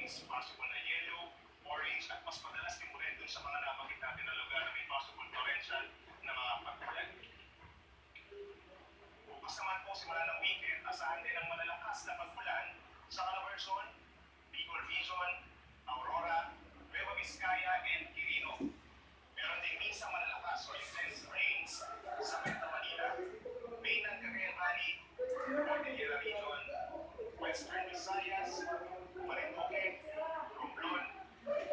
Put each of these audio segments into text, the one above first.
is possible na yellow, orange, at mas madalas din po rin dun sa mga nabanggit natin na lugar na may possible torrential na mga pagkulan. Bukas naman po simula ng weekend, asahan din ang malalakas na pagkulan sa Calabarzon, Bicol Region, Aurora, Nueva Vizcaya, and Quirino. Meron din minsan malalakas o intense rains sa Metro Manila, Mainland Cagayan Valley, Cordillera Region, Western Visayas, Marinduque, Romblon,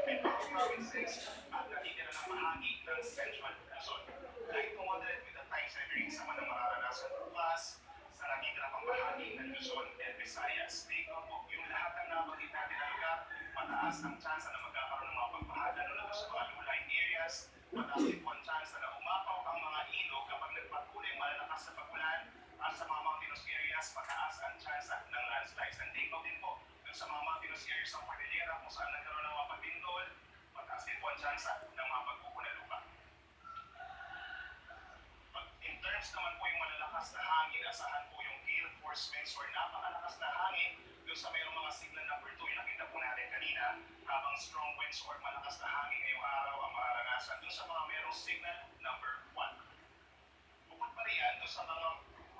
Mindoro provinces, at natitira ng bahagi ng Central Luzon. Light to moderate with the times and rains naman ang mararanasan bukas sa natitira pang bahagi ng Luzon and Visayas. Take note po, yung lahat ng nabanggit natin na lugar, mataas ang chance na magkakaroon ng mga pagbaha, lalo na sa mga low-lying areas. Mataas din po ang chance na umapaw ang mga ilog kapag nagpatuloy ang malalakas na pagulan, at sa mga mountainous areas, mataas ang chance ng landslides. And take note din po, sa mga mountainous areas ng Cordillera kung saan nagkaroon ng mga pagtindol, mataas din po ang chance ng mga pagkukunan lupa. In terms naman po yung malalakas na hangin, asahan po yung gale force winds or napakalakas na hangin doon sa mayroong mga signal number 2, yung nakita po natin kanina, habang strong winds or malakas na hangin ngayong araw ang mararanasan doon sa mga mayroong signal number 1. Bukod pa riyan, doon sa mga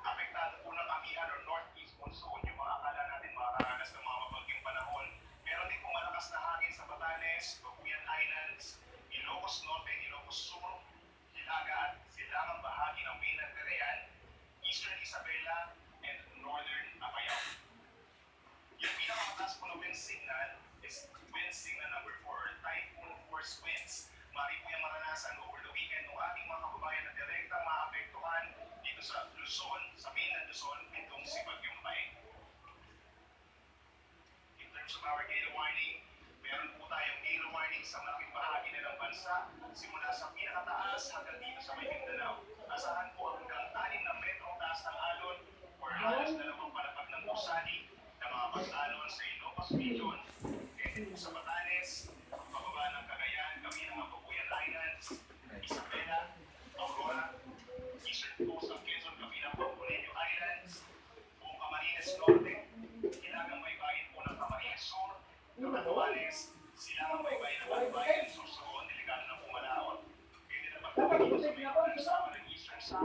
apektado po ng amihan or northeast monsoon, yung mga akala natin makakaranas ng mga mabagyong panahon, meron din po malakas na hangin sa Batanes, Babuyan Islands, Ilocos Norte, Ilocos Sur, Hilaga at silangang bahagi ng Mainland Cagayan, Eastern Isabela, and Northern Apayao. Yung pinakamataas po na wind signal is wind signal number 4, or typhoon force winds. Mari po yung maranasan over the weekend ng ating mga kababayan na direktang maapektuhan dito sa Luzon, sa Mainland Luzon, itong si Bagyong Baeng. In terms of our gale warning, meron po tayong gale warning sa malaking bahagi na ng bansa, simula sa pinakataas hanggang dito sa may Mindanao. Asahan po hanggang 6 na metro taas ng alon or halos 2 palapag ng gusali ng mga pag